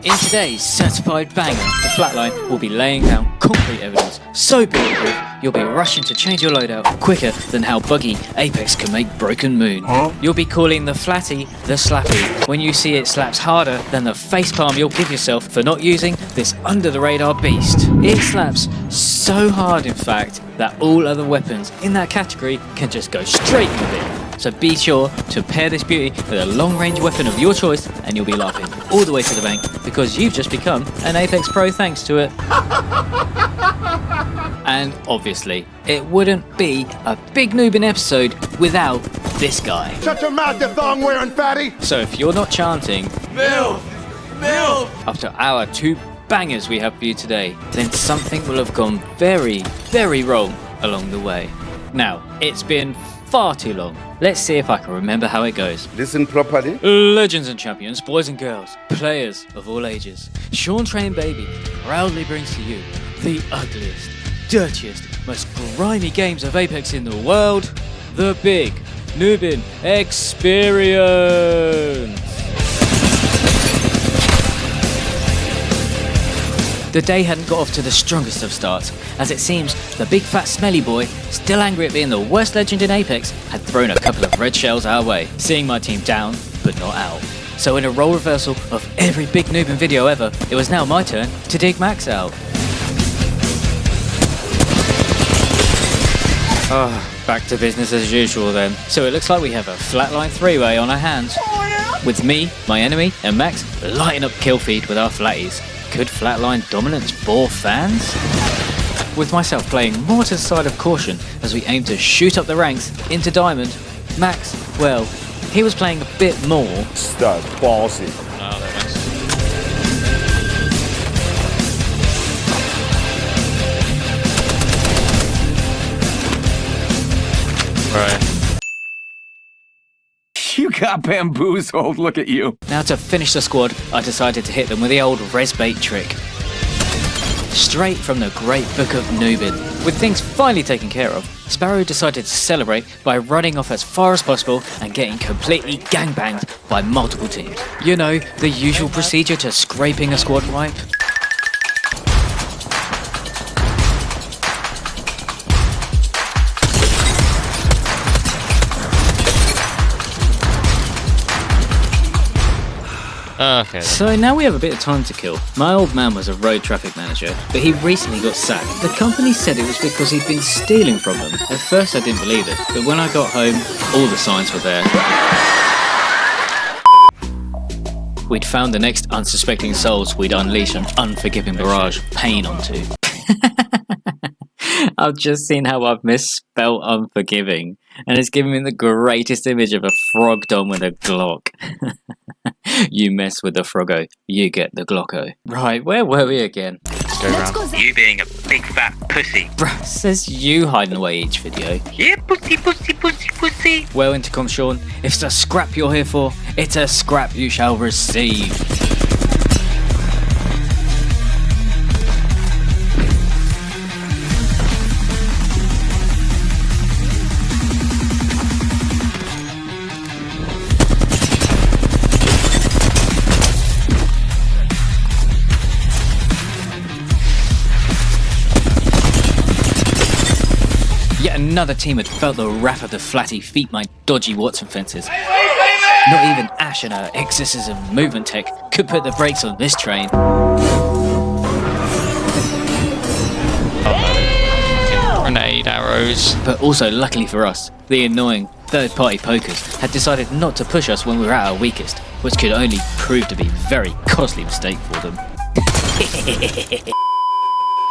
In today's certified banger, the Flatline will be laying down concrete evidence so bulletproof you'll be rushing to change your loadout quicker than how buggy Apex can make Broken Moon. You'll be calling the Flatty the Slappy when you see it slaps harder than the facepalm you'll give yourself for not using this under-the-radar beast. It slaps so hard, in fact, that all other weapons in that category can just go straight with it. So be sure to pair this beauty with a long-range weapon of your choice and you'll be laughing all the way to the bank because you've just become an Apex Pro thanks to it. And obviously, it wouldn't be a big noobin episode without this guy. Shut your mouth, you thong-wearing fatty! So if you're not chanting MILF! MILF! after our two bangers we have for you today, then something will have gone very, very wrong along the way. Now, it's been far too long. Let's see if I can remember how it goes. Listen properly. Legends and champions, boys and girls, players of all ages, Sean Train Baby proudly brings to you the ugliest, dirtiest, most grimy games of Apex in the world, the Big Noobin Experience. The day hadn't got off to the strongest of starts, as it seems the big fat smelly boy, still angry at being the worst legend in Apex, had thrown a couple of red shells our way, seeing my team down, but not out. So in a role reversal of every big noobin video ever, it was now my turn to dig Max out. Back to business as usual then. So it looks like we have a Flatline three-way on our hands. With me, my enemy, and Max lighting up kill feed with our flatties. Could Flatline dominance bore fans? With myself playing more to the side of caution as we aim to shoot up the ranks into Diamond, Max, well, he was playing a bit more Stud, ballsy. Oh, there it is. Right. You got bamboozled, look at you. Now to finish the squad, I decided to hit them with the old res bait trick. Straight from the great book of Noobin. With things finally taken care of, Sparrow decided to celebrate by running off as far as possible and getting completely gangbanged by multiple teams. You know, the usual procedure to scraping a squad wipe. Okay. So now we have a bit of time to kill. My old man was a road traffic manager, but he recently got sacked. The company said it was because he'd been stealing from them. At first I didn't believe it, but when I got home, all the signs were there. We'd found the next unsuspecting souls we'd unleash an unforgiving barrage of pain onto. I've just seen how I've misspelt unforgiving, and it's given me the greatest image of a frog dom with a Glock. You mess with the froggo, you get the Glocko. Right, where were we again? Let's go around. You being a big fat pussy. Bruh, says you hiding away each video. Yeah, pussy, pussy, pussy, pussy. Well, Intercom Sean, if it's a scrap you're here for, it's a scrap you shall receive. Yet another team had felt the wrath of the Flatty feat my dodgy Wattson fences. Not even Ash and her exorcism movement tech could put the brakes on this train. Grenade arrows. But also, luckily for us, the annoying third-party pokers had decided not to push us when we were at our weakest, which could only prove to be a very costly mistake for them.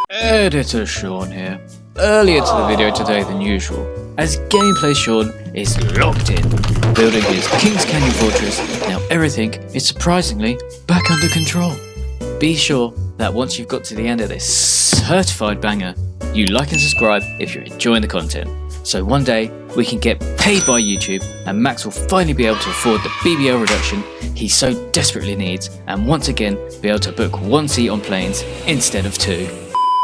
Editor Sean here. Earlier to the video today than usual, as Gameplay Sean is locked in, building his King's Canyon fortress. Now everything is surprisingly back under control. Be sure that once you've got to the end of this certified banger, you like and subscribe if you're enjoying the content. So one day we can get paid by YouTube and Max will finally be able to afford the BBL reduction he so desperately needs, and once again be able to book one seat on planes instead of two.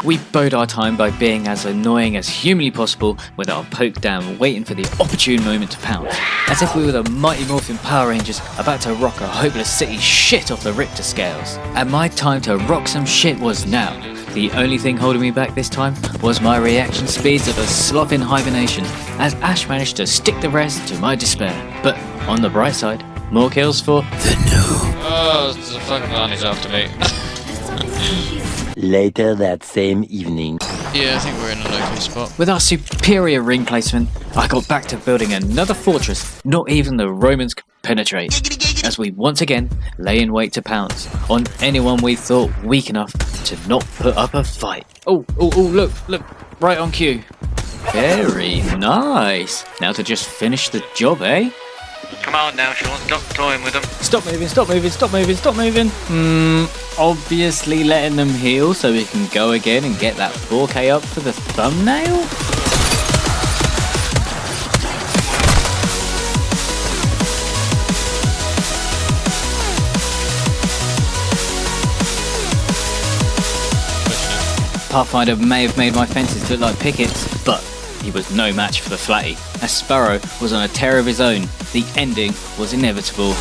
We bode our time by being as annoying as humanly possible with our poke down waiting for the opportune moment to pounce. As if we were the Mighty Morphin Power Rangers about to rock a hopeless city shit off the Richter scales. And my time to rock some shit was now. The only thing holding me back this time was my reaction speeds of a sloth in hibernation, as Ash managed to stick the rest to my despair. But on the bright side, more kills for the noob. Oh, the fucking man is after me. Later that same evening. Yeah, I think we're in an okay spot. With our superior ring placement, I got back to building another fortress not even the Romans could penetrate, as we once again lay in wait to pounce on anyone we thought weak enough to not put up a fight. Oh, look, right on cue. Very nice. Now to just finish the job, eh? Come on now, Sean, stop toying with them. Stop moving. Obviously letting them heal so we can go again and get that 4K up for the thumbnail? Pathfinder may have made my fences look like pickets, but he was no match for the Flatty, as Sparrow was on a tear of his own. The ending was inevitable.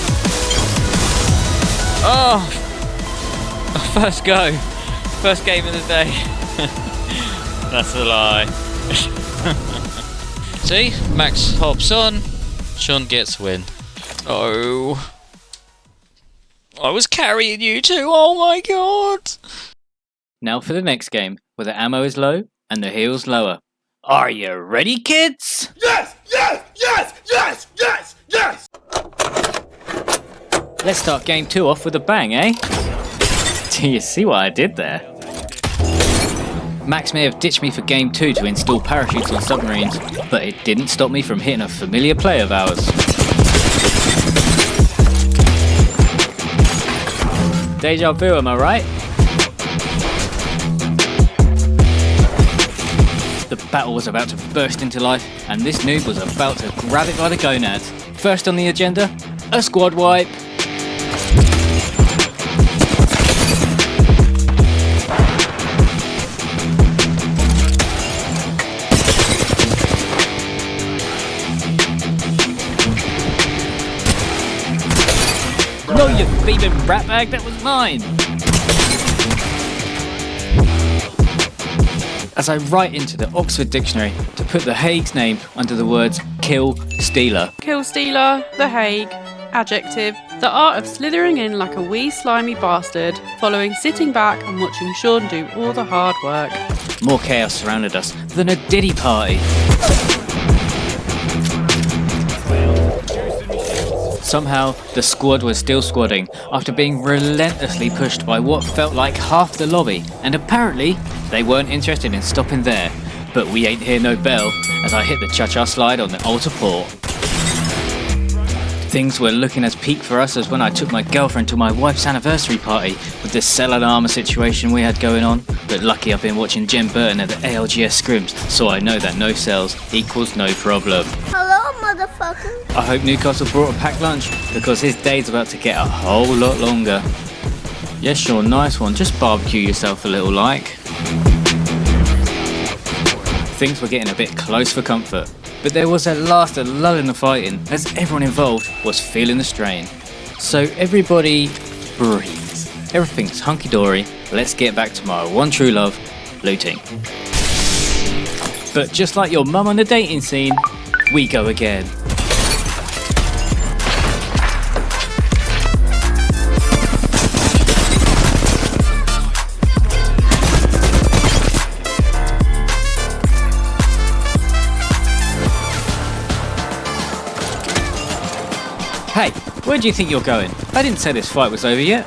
Oh! First go. First game of the day. That's a lie. See? Max hops on. Sean gets win. Oh. I was carrying you too. Oh my god. Now for the next game, where the ammo is low and the heal's lower. Are you ready, kids? Yes! Let's start game 2 off with a bang, eh? Do you see what I did there? Max may have ditched me for game 2 to install parachutes on submarines, but it didn't stop me from hitting a familiar play of ours. Deja vu, am I right? The battle was about to burst into life, and this noob was about to grab it by the gonads. First on the agenda, a squad wipe. No, you thieving ratbag, that was mine! As I write into the Oxford Dictionary to put the Hague's name under the words kill stealer. Kill stealer, The Hague, adjective, the art of slithering in like a wee slimy bastard, following sitting back and watching Sean do all the hard work. More chaos surrounded us than a Diddy party. Somehow, the squad was still squadding after being relentlessly pushed by what felt like half the lobby, and apparently they weren't interested in stopping there. But we ain't hear no bell as I hit the cha-cha slide on the altar port. Things were looking as peak for us as when I took my girlfriend to my wife's anniversary party with the cell and armour situation we had going on. But lucky I've been watching Jen Burton at the ALGS scrims, so I know that no cells equals no problem. Hello, motherfucker. I hope Newcastle brought a packed lunch, because his day's about to get a whole lot longer. Yes, Sean, nice one. Just barbecue yourself a little like. Things were getting a bit close for comfort, but there was at last a lull in the fighting, as everyone involved was feeling the strain. So everybody breathe. Everything's hunky-dory. Let's get back to my one true love, looting. But just like your mum on the dating scene, we go again. Hey, where do you think you're going? I didn't say this fight was over yet.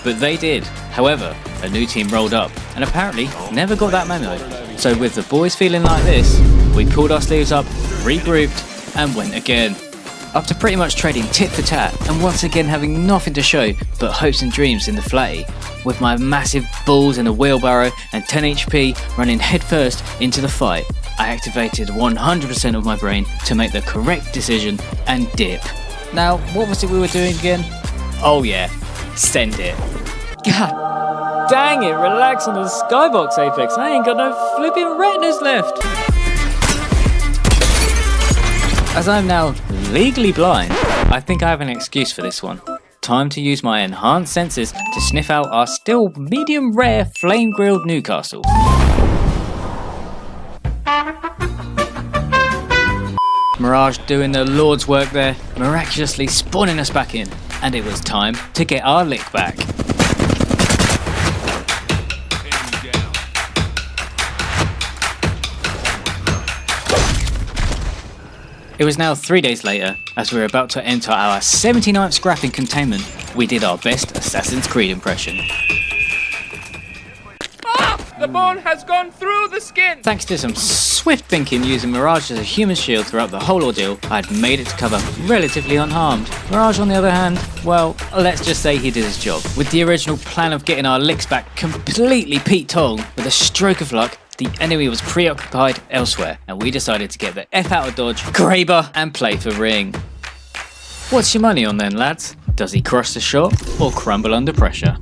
But they did. However, a new team rolled up and apparently never got that memo. So with the boys feeling like this, we pulled our sleeves up, regrouped, and went again. After pretty much trading tit for tat and once again having nothing to show but hopes and dreams in the flatty, with my massive balls in a wheelbarrow and 10 HP running headfirst into the fight, I activated 100% of my brain to make the correct decision and dip. Now, what was it we were doing again? Oh yeah, send it. God Dang it, relax on the skybox, Apex. I ain't got no flipping retinas left. As I'm now legally blind, I think I have an excuse for this one. Time to use my enhanced senses to sniff out our still medium rare flame grilled Newcastle. Mirage doing the Lord's work there, miraculously spawning us back in, and it was time to get our lick back. It was now 3 days later, as we were about to enter our 79th scrap in containment, we did our best Assassin's Creed impression. The bone has gone through the skin! Thanks to some swift thinking using Mirage as a human shield throughout the whole ordeal, I had made it to cover relatively unharmed. Mirage, on the other hand, well, let's just say he did his job. With the original plan of getting our licks back completely Pete Tong, with a stroke of luck, the enemy was preoccupied elsewhere, and we decided to get the F out of dodge, Graber, and play for ring. What's your money on then, lads? Does he crush the shot, or crumble under pressure?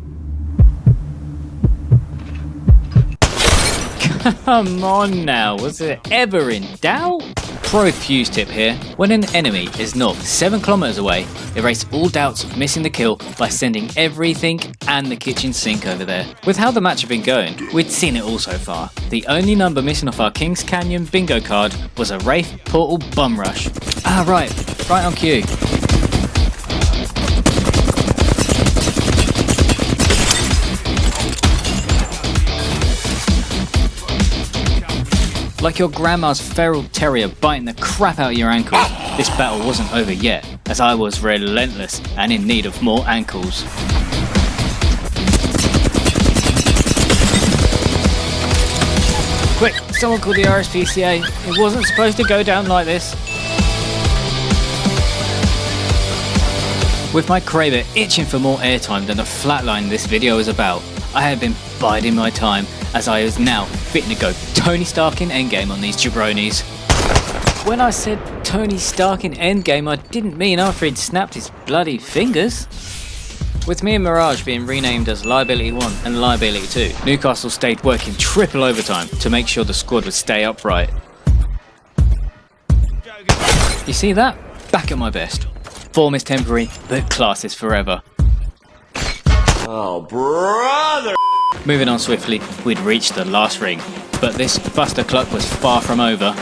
Come on now, was it ever in doubt? Pro fuse tip here, when an enemy is not 7 kilometers away, erase all doubts of missing the kill by sending everything and the kitchen sink over there. With how the match had been going, we'd seen it all so far. The only number missing off our Kings Canyon bingo card was a Wraith Portal Bum Rush. Ah right on cue. Like your grandma's feral terrier biting the crap out of your ankles, this battle wasn't over yet, as I was relentless and in need of more ankles. Quick, someone call the RSPCA. It wasn't supposed to go down like this. With my Kraber itching for more airtime than the flatline this video is about, I had been biding my time, as I was now fitting to go Tony Stark in Endgame on these jabronis. When I said Tony Stark in Endgame, I didn't mean after he'd snapped his bloody fingers. With me and Mirage being renamed as Liability 1 and Liability 2, Newcastle stayed working triple overtime to make sure the squad would stay upright. You see that? Back at my best. Form is temporary, but class is forever. Oh, brother! Moving on swiftly, we'd reached the last ring, but this Buster Cluck was far from over.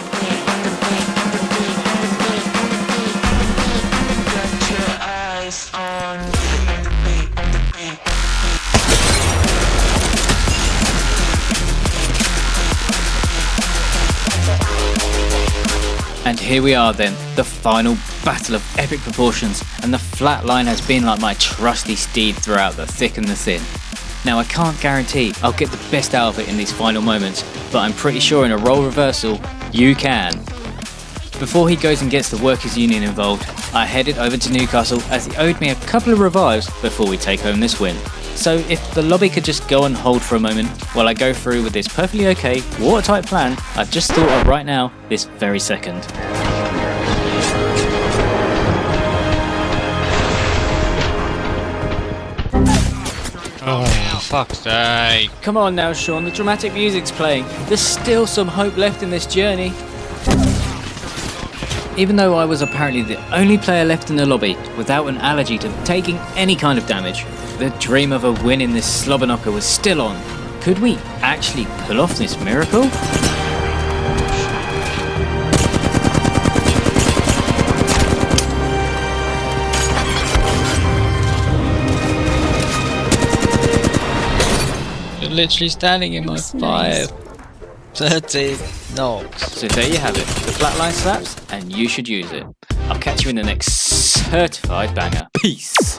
And here we are then, the final battle of epic proportions, and the Flatline has been like my trusty steed throughout the thick and the thin. Now I can't guarantee I'll get the best out of it in these final moments, but I'm pretty sure in a role reversal, you can. Before he goes and gets the Workers' Union involved, I headed over to Newcastle as he owed me a couple of revives before we take home this win. So if the lobby could just go on hold for a moment while I go through with this perfectly okay, watertight plan I've just thought of right now, this very second. Oh, fuck's sake. Come on now, Sean, the dramatic music's playing. There's still some hope left in this journey. Even though I was apparently the only player left in the lobby without an allergy to taking any kind of damage, the dream of a win in this slobberknocker was still on. Could we actually pull off this miracle? You're literally standing in my That's 5:30 knocks. So there you have it, the Flatline slaps, and you should use it. I'll catch you in the next certified banger. Peace!